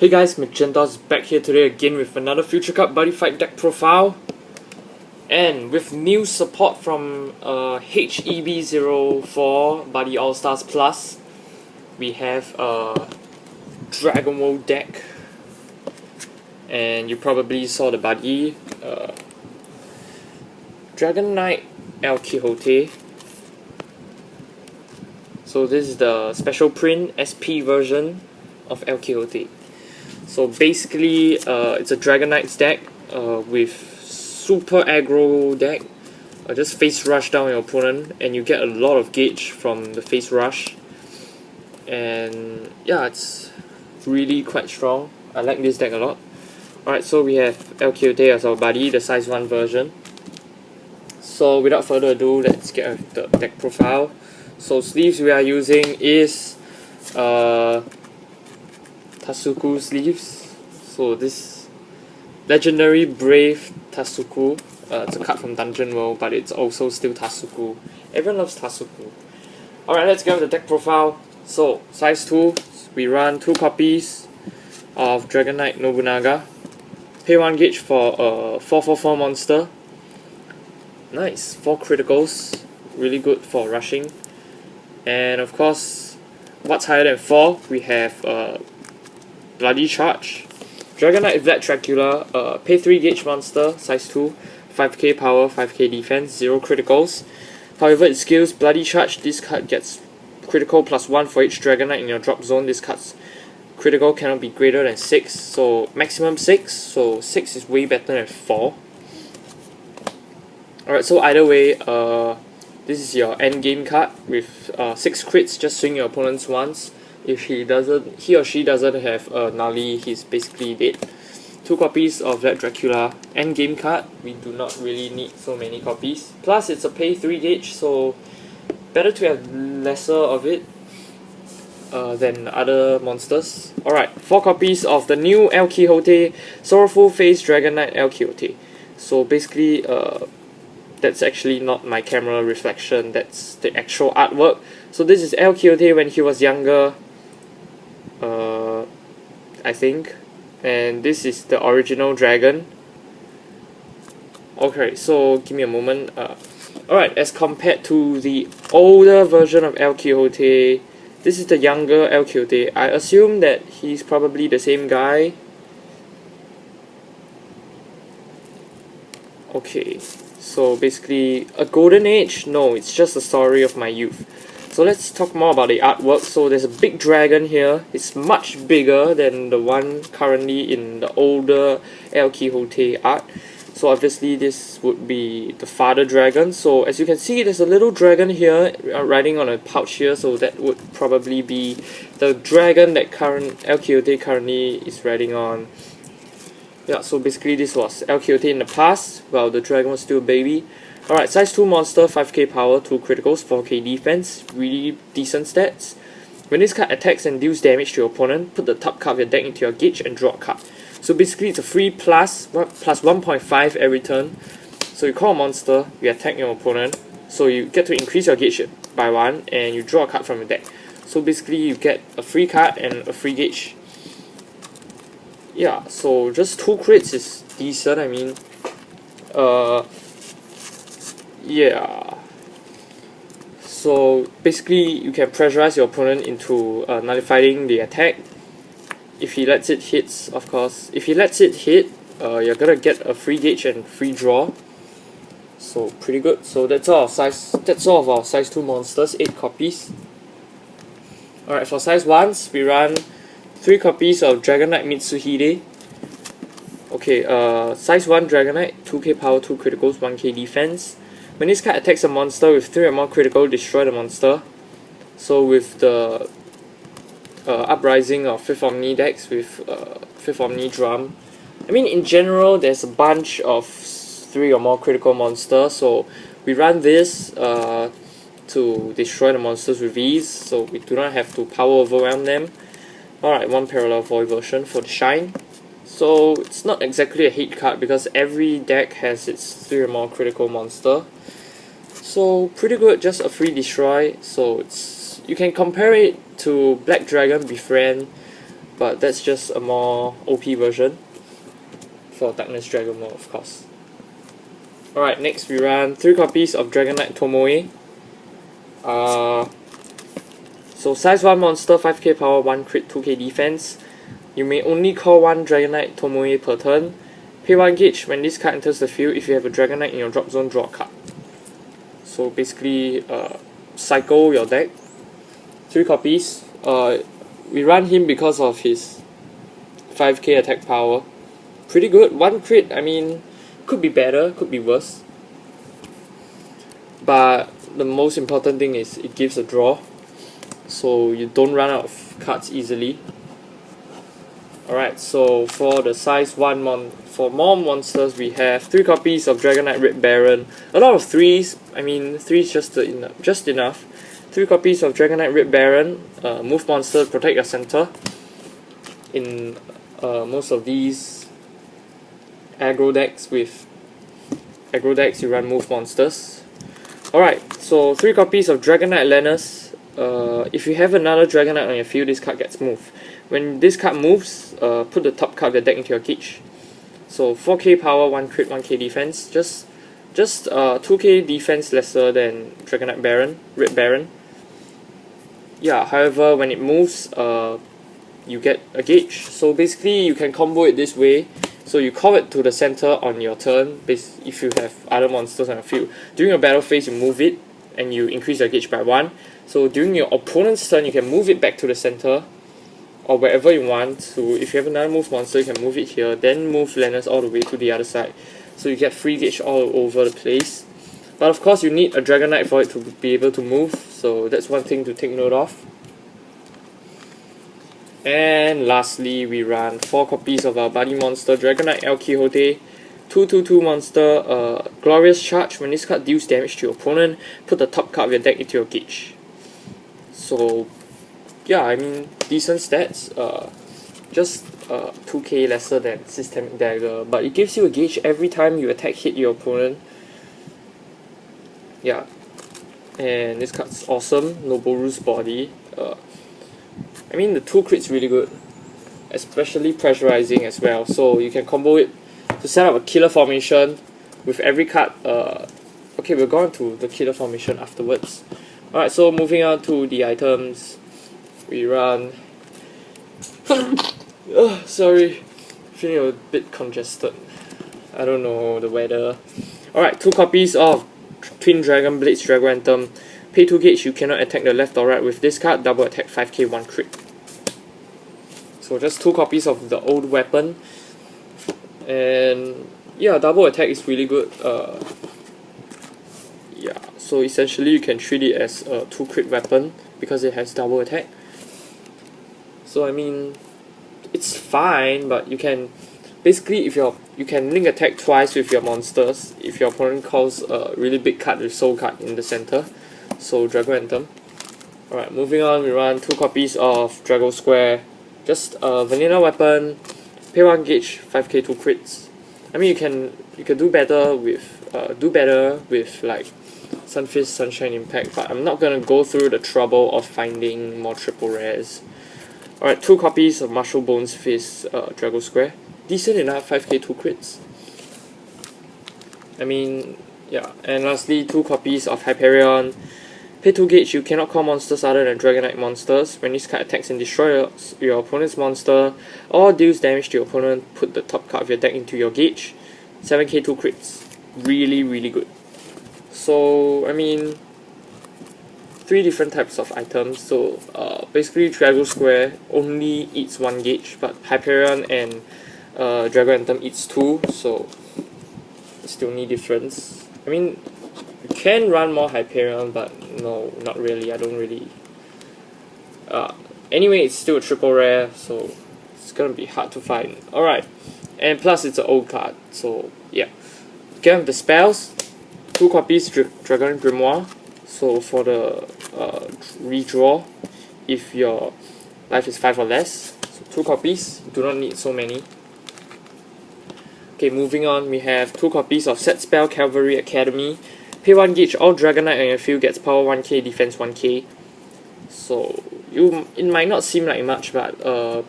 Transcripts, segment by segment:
Hey guys, Magentos back here today again with another Future Cup Buddyfight deck profile. And with new support from HEB04 Buddy All-Stars Plus, we have a Dragon World deck. And you probably saw the Buddy, Dragon Knight El Quixote. So this is the special print SP version of El Quixote. So basically, it's a Dragon Knights deck with super aggro deck. Just face rush down your opponent, and you get a lot of gauge from the face rush. And yeah, it's really quite strong. I like this deck a lot. Alright, so we have El Quixote as our buddy, the size 1 version. So without further ado, let's get the deck profile. So sleeves we are using is Tasuku sleeves. So this legendary brave Tasuku, it's a card from Dungeon World, but it's also still Tasuku. Everyone loves Tasuku. Alright, let's get the deck profile. So size 2, we run 2 copies of Dragon Knight Nobunaga. Pay 1 gauge for a 4/4/4 monster. Nice, 4 criticals, really good for rushing. And of course, what's higher than 4? We have Bloody Charge. Dragon Knight Vlad Dracula, pay 3 gauge monster, size 2, 5k power, 5k defense, 0 criticals. However, it skills Bloody Charge. This card gets critical +1 for each Dragon Knight in your drop zone. This card's critical cannot be greater than 6, so maximum 6, so 6 is way better than 4. Alright, so either way, this is your end game card with 6 crits. Just swing your opponents once. If he or she doesn't have a Nully, he's basically dead. 2 copies of that Dracula end game card. We do not really need so many copies. Plus, it's a pay 3 gauge, so better to have lesser of it than other monsters. Alright, 4 copies of the new El Quixote Sorrowful Face Dragon Knight El Quixote. So basically, that's actually not my camera reflection, that's the actual artwork. So this is El Quixote when he was younger, I think. And this is the original dragon. Okay, so give me a moment. Alright, as compared to the older version of El Quixote, this is the younger El Quixote. I assume that he's probably the same guy. Okay, so basically a golden age? No, it's just the story of my youth. So let's talk more about the artwork. So there's a big dragon here. It's much bigger than the one currently in the older El Quixote art. So obviously this would be the father dragon. So as you can see, there's a little dragon here riding on a pouch here. So that would probably be the dragon that El Quixote currently is riding on. Yeah, so basically this was El Quixote in the past, while the dragon was still a baby. Alright, size 2 monster, 5k power, 2 criticals, 4k defense, really decent stats. When this card attacks and deals damage to your opponent, put the top card of your deck into your gauge and draw a card. So basically it's a free plus 1.5 every turn. So you call a monster, you attack your opponent, so you get to increase your gauge by 1 and you draw a card from your deck. So basically you get a free card and a free gauge. Yeah, so just 2 crits is decent. I mean, yeah. So basically, you can pressurize your opponent into nullifying the attack. If he lets it hit, of course. If he lets it hit, you're gonna get a free gauge and free draw. So pretty good. So that's all of our size 2 monsters, 8 copies. Alright, for size 1s, we run 3 copies of Dragon Knight Mitsuhide. Okay, size 1 Dragon Knight, 2k power, 2 criticals, 1k defense. When this card attacks a monster with 3 or more critical, destroy the monster. So with the uprising of 5th Omni decks with 5th Omni Drum, I mean in general there's a bunch of 3 or more critical monsters, so we run this to destroy the monsters with ease, so we do not have to power overwhelm them. Alright, 1 Parallel Void version for the shine. So it's not exactly a hate card because every deck has its 3 or more critical monster. So pretty good, just a free destroy. So you can compare it to Black Dragon Befriend, but that's just a more OP version for Darkness Dragon mode, of course. Alright, next we run 3 copies of Dragon Knight Tomoe. So size 1 monster, 5k power, 1 crit, 2k defense. You may only call 1 Dragon Knight Tomoe per turn. Pay 1 gauge when this card enters the field. If you have a Dragon Knight in your drop zone, draw a card. So basically, cycle your deck. 3 copies. We run him because of his 5k attack power. Pretty good. 1 crit, I mean, could be better, could be worse. But the most important thing is it gives a draw, so you don't run out of cards easily. Alright, so for the size 1 for more monsters, we have 3 copies of Dragon Knight Red Baron. A lot of 3s, I mean 3 is just enough. 3 copies of Dragon Knight Red Baron, move monster, protect your center. In most of these aggro decks, you run move monsters. Alright, so 3 copies of Dragon Knight Lannis. If you have another Dragon Knight on your field, this card gets moved. When this card moves, put the top card of the deck into your cage. So 4k power, 1 crit, 1k defense. Just 2k defense lesser than Dragon Knight Baron, Red Baron. Yeah, however, when it moves, you get a gauge. So basically, you can combo it this way. So you call it to the center on your turn, if you have other monsters on your field. During your battle phase, you move it, and you increase your gauge by 1. So during your opponent's turn, you can move it back to the center, or wherever you want. So if you have another move monster, you can move it here, then move Lannis all the way to the other side. So you get free gauge all over the place. But of course, you need a Dragon Knight for it to be able to move, so that's one thing to take note of. And lastly, we run 4 copies of our buddy monster, Dragon Knight El Quixote. 2/2/2 monster, Glorious Charge. When this card deals damage to your opponent, put the top card of your deck into your gauge. So, yeah, I mean, decent stats. Just 2k lesser than Systemic Dagger, but it gives you a gauge every time you attack hit your opponent. Yeah, and this card's awesome. Noboru's Body. I mean, the 2 crit's really good, especially pressurizing as well. So you can combo it to set up a killer formation with every card. Okay, we'll go on to the killer formation afterwards. Alright, so moving on to the items, we run. Sorry, feeling a bit congested. I don't know, the weather. Alright, 2 copies of Twin Dragon Blades Dragon Anthem. Pay 2 gauge, you cannot attack the left or right with this card, double attack 5k, 1 crit. So just 2 copies of the old weapon. And yeah, double attack is really good. Yeah, so essentially you can treat it as a 2 crit weapon because it has double attack. So I mean, it's fine, but you can basically, if you can link attack twice with your monsters if your opponent calls a really big card with soul card in the center. So Dragon Anthem. Alright, moving on, we run 2 copies of Drago Square. Just a vanilla weapon, pay 1 gauge, 5k, 2 crits. I mean, you can do better with like Sunfist, Sunshine Impact, but I'm not gonna go through the trouble of finding more triple rares. Alright, 2 copies of Martial Bones Fist, Drago Square. Decent enough, 5k, 2 crits. I mean, yeah. And lastly, 2 copies of Hyperion. Pay 2 gauge, you cannot call monsters other than Dragon Knight monsters. When this card attacks and destroys your opponent's monster or deals damage to your opponent, put the top card of your deck into your gauge. 7k, 2 crits. Really, really good. So, I mean, 3 different types of items. So, basically, Drago Square only eats 1 gauge, but Hyperion and Dragon Anthem eats 2, so it's the only difference. I mean, you can run more Hyperion, but no, not really. I don't really. Anyway, it's still a triple rare, so it's gonna be hard to find. Alright, and plus it's an old card, so yeah. Get have the spells, 2 copies Dragon Grimoire. So for the redraw, if your life is 5 or less, so 2 copies. You do not need so many. Okay, moving on, we have 2 copies of Set Spell Cavalry Academy. Pay 1 gauge, all Dragon Knight on your field gets power 1k, defense 1k. So it might not seem like much, but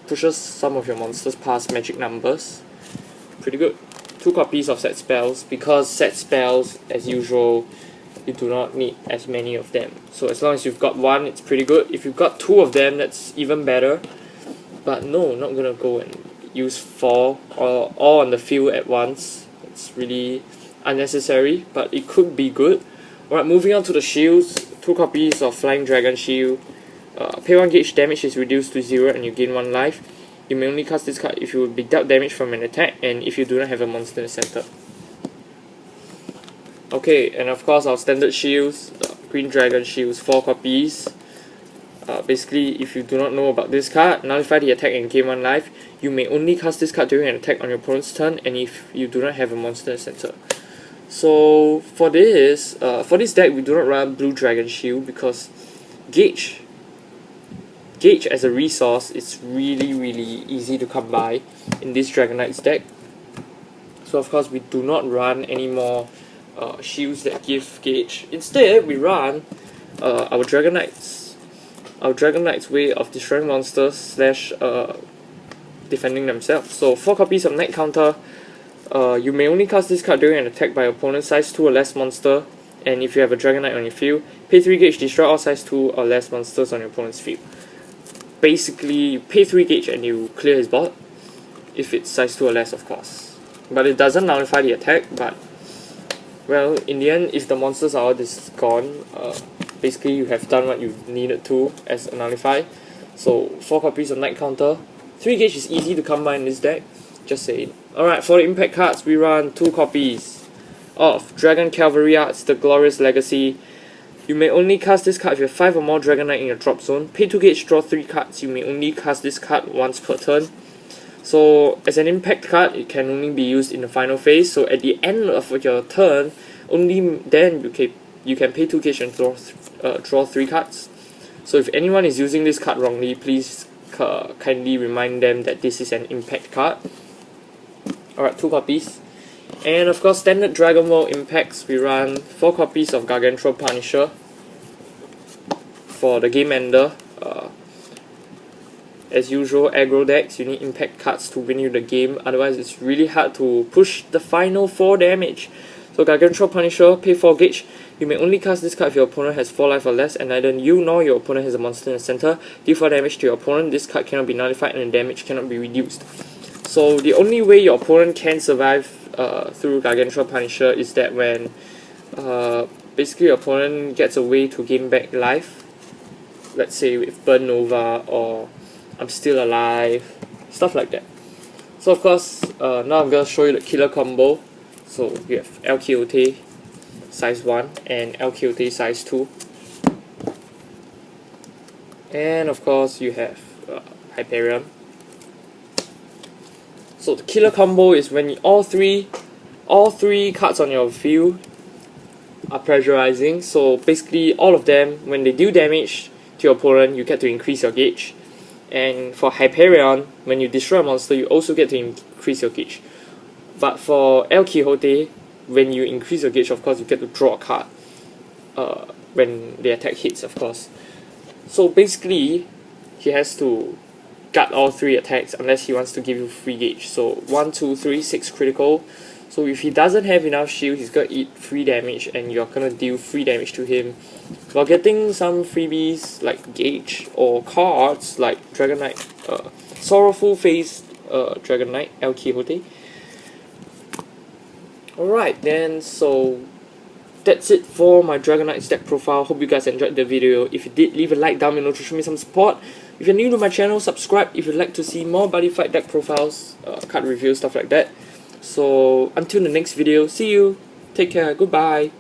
pushes some of your monsters past magic numbers. Pretty good. 2 copies of set spells, because set spells, as usual, you do not need as many of them. So as long as you've got 1, it's pretty good. If you've got 2 of them, that's even better. But no, not gonna go and use 4 or all on the field at once. It's really unnecessary, but it could be good. Alright, moving on to the shields. 2 copies of Flying Dragon Shield. Pay 1 gauge, damage is reduced to 0 and you gain 1 life. You may only cast this card if you will be dealt damage from an attack and if you do not have a monster in the center. Okay, and of course our standard shields, Green Dragon Shields, 4 copies. Basically, if you do not know about this card, nullify the attack and gain 1 life. You may only cast this card during an attack on your opponent's turn and if you do not have a monster in the center. So for this deck we do not run Blue Dragon Shield because Gauge as a resource is really easy to come by in this Dragon Knights deck. So of course we do not run any more shields that give Gauge. Instead we run our Dragon Knights way of destroying monsters slash defending themselves. So 4 copies of Night Counter. You may only cast this card during an attack by opponent size 2 or less monster, and if you have a Dragon Knight on your field, pay 3 gauge, destroy all size 2 or less monsters on your opponent's field. Basically, you pay 3 gauge and you clear his board, if it's size 2 or less of course. But it doesn't nullify the attack, but well, in the end, if the monsters are all gone, basically you have done what you needed to as a nullify. So 4 copies of Night Counter. 3 gauge is easy to come by in this deck, just saying. Alright, for the impact cards, we run 2 copies of Dragon Cavalry Arts, The Glorious Legacy. You may only cast this card if you have 5 or more Dragon Knight in your drop zone. Pay 2 gauge, draw 3 cards. You may only cast this card once per turn. So as an impact card, it can only be used in the final phase. So at the end of your turn, only then you can pay 2 gauge and draw 3 cards. So if anyone is using this card wrongly, please kindly remind them that this is an impact card. Alright, 2 copies. And of course, standard Dragon Ball impacts, we run 4 copies of Gargantua Punisher for the game ender. As usual, aggro decks, you need impact cards to win you the game, otherwise it's really hard to push the final 4 damage. So Gargantua Punisher, pay 4 gauge. You may only cast this card if your opponent has 4 life or less and neither you nor your opponent has a monster in the center. Deal 4 damage to your opponent. This card cannot be nullified and the damage cannot be reduced. So the only way your opponent can survive through Gargantua Punisher is that when basically your opponent gets a way to gain back life. Let's say with Burn Nova or I'm Still Alive, stuff like that. So of course, now I'm going to show you the killer combo. So you have El Quixote size 1 and El Quixote size 2. And of course you have Hyperion. So the killer combo is when all three cards on your field are pressurizing. So basically all of them, when they deal damage to your opponent, you get to increase your gauge. And for Hyperion, when you destroy a monster, you also get to increase your gauge. But for El Quixote, when you increase your gauge, of course, you get to draw a card when the attack hits, of course. So basically, he has to guard all 3 attacks unless he wants to give you free gauge. So 1, 2, 3, 6 critical. So if he doesn't have enough shield, he's gonna eat free damage and you're gonna deal free damage to him while getting some freebies like gauge or cards like Dragon Knight, Sorrowful Faced Dragon Knight, El Quixote. Alright then, so that's it for my Dragon Knights deck profile. Hope you guys enjoyed the video. If you did, leave a like down below to show me some support. If you're new to my channel, subscribe if you'd like to see more Buddyfight deck profiles, card reviews, stuff like that. So until the next video, see you, take care, goodbye.